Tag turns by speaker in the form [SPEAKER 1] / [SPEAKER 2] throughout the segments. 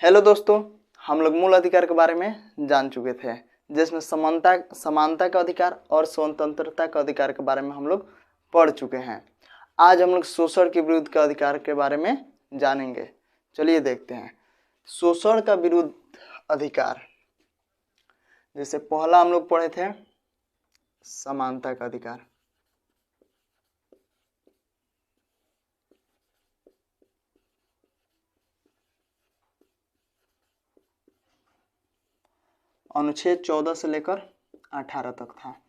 [SPEAKER 1] Hello दोस्तों, हम लोग मूल अधिकार के बारे में जान चुके थे, जिसमें समानता का अधिकार और स्वतंत्रता का अधिकार के बारे में हम लोग पढ़ चुके हैं। आज हम लोग शोषण के विरुद्ध के अधिकार के बारे में जानेंगे। चलिए देखते हैं शोषण का विरुद्ध अधिकार। जैसे पहला हम लोग पढ़े थे समानता का अधिकार। अनुच्छेद 14 से लेकर 18 तक था।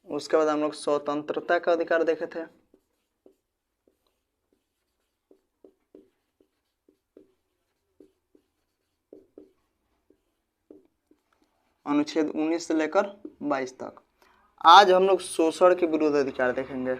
[SPEAKER 1] उसके बाद हम लोग स्वतंत्रता का अधिकार देखे थे। अनुच्छेद 19 से लेकर 22 तक। आज हम लोग शोषण के विरुद्ध अधिकार देखेंगे।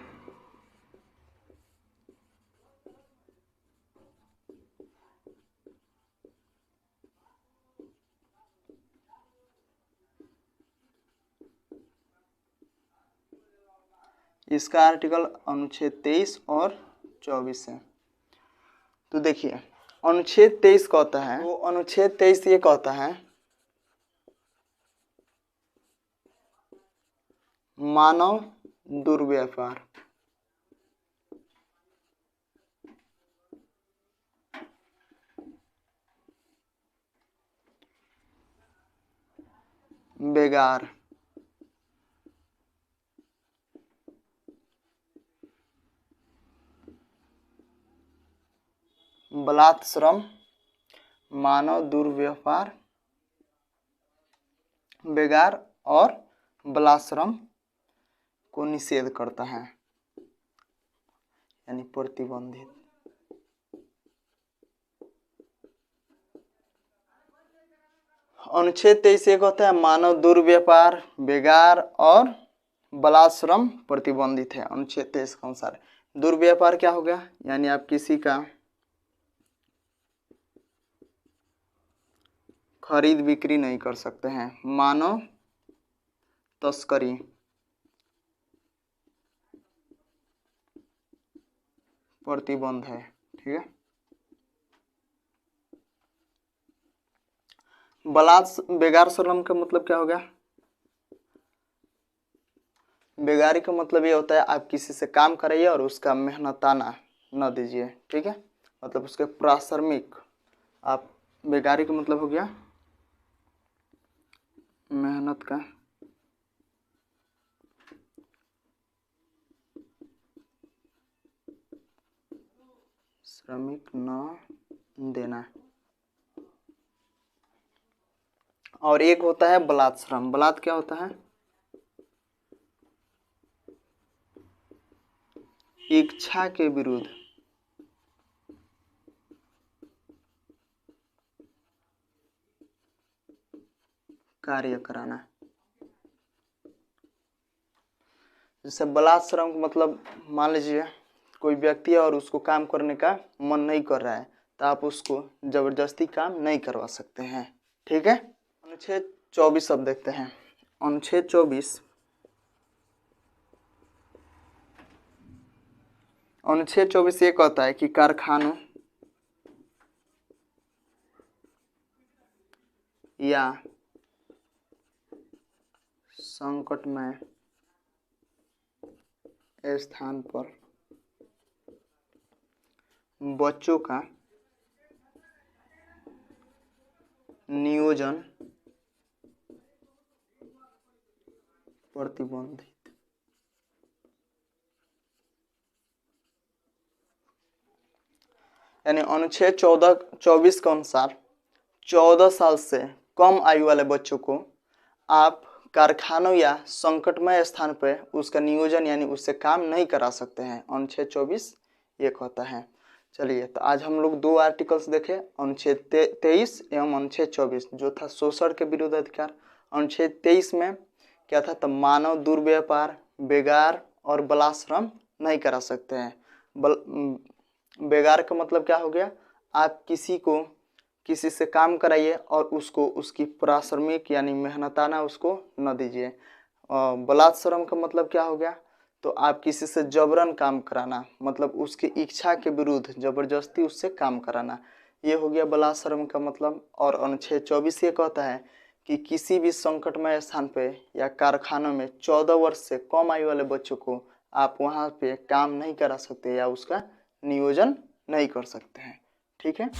[SPEAKER 1] इसका आर्टिकल अनुच्छेद 23 और 24 है। तो देखिए अनुच्छेद 23 कहता है, वो अनुच्छेद 23 ये कहता है मानव दुर्व्यवहार। बेगार, बलात् श्रम, मानव दुर्व्यवहार, बेगार और बलात् श्रम को निषेध करता है, यानी प्रतिबंधित। अनुच्छेद 23 एक होता है मानव दुर्व्यवहार, बेगार और बलात् श्रम प्रतिबंधित है। अनुच्छेद 23 के अनुसार दुर्व्यवहार क्या हो गया, यानी आप किसी का खरीद बिक्री नहीं कर सकते हैं। मानव तस्करी, प्रतिबंध है, ठीक है। बेगार श्रम का मतलब क्या हो गया? बेगारी का मतलब ये होता है आप किसी से काम कराइए और उसका मेहनताना न दीजिए, ठीक है। मतलब उसके प्राश्रमिक। आप बेगारी का मतलब हो गया मेहनत का श्रमिक न देना। और एक होता है बलात् श्रम। बलात् क्या होता है? इच्छा के विरुद्ध कार्य कराना। जैसे बलात् श्रम का मतलब मान लीजिए कोई व्यक्ति है और उसको काम करने का मन नहीं कर रहा है, तो आप उसको जबरदस्ती काम नहीं करवा सकते हैं, ठीक है। अनुच्छेद 24 अब देखते हैं। अनुच्छेद 24 ये कहता है कि कारखानों या संकटमय स्थान पर बच्चों का नियोजन प्रतिबंधित। यानी अनुच्छेद 24 के अनुसार 14 साल से कम आयु वाले बच्चों को आप कारखानों या संकटमय स्थान पर उसका नियोजन यानी उससे काम नहीं करा सकते हैं। अनुच्छेद 24 ये कहता है। चलिए, तो आज हम लोग दो आर्टिकल्स देखे, अनुच्छेद 23 एवं अनुच्छेद 24, जो था शोषण के विरुद्ध अधिकार। अनुच्छेद 23 में क्या था? तो मानव दुर्व्यवहार, बेगार और बलात् श्रम नहीं करा सकते हैं। बेगार का मतलब क्या हो गया? आप किसी से काम कराइए और उसको उसकी प्राश्रमिक यानी मेहनताना उसको न दीजिए। बलात् श्रम का मतलब क्या हो गया? तो आप किसी से जबरन काम कराना, मतलब उसकी इच्छा के विरुद्ध जबरदस्ती उससे काम कराना। ये हो गया बलात्श्रम का मतलब। और अनुच्छेद 24 ये कहता है कि किसी भी संकटमय स्थान पे या कारखानों में 14 वर्ष से कम आयु वाले बच्चों को आप वहाँ पे काम नहीं करा सकते या उसका नियोजन नहीं कर सकते हैं। ठीक है।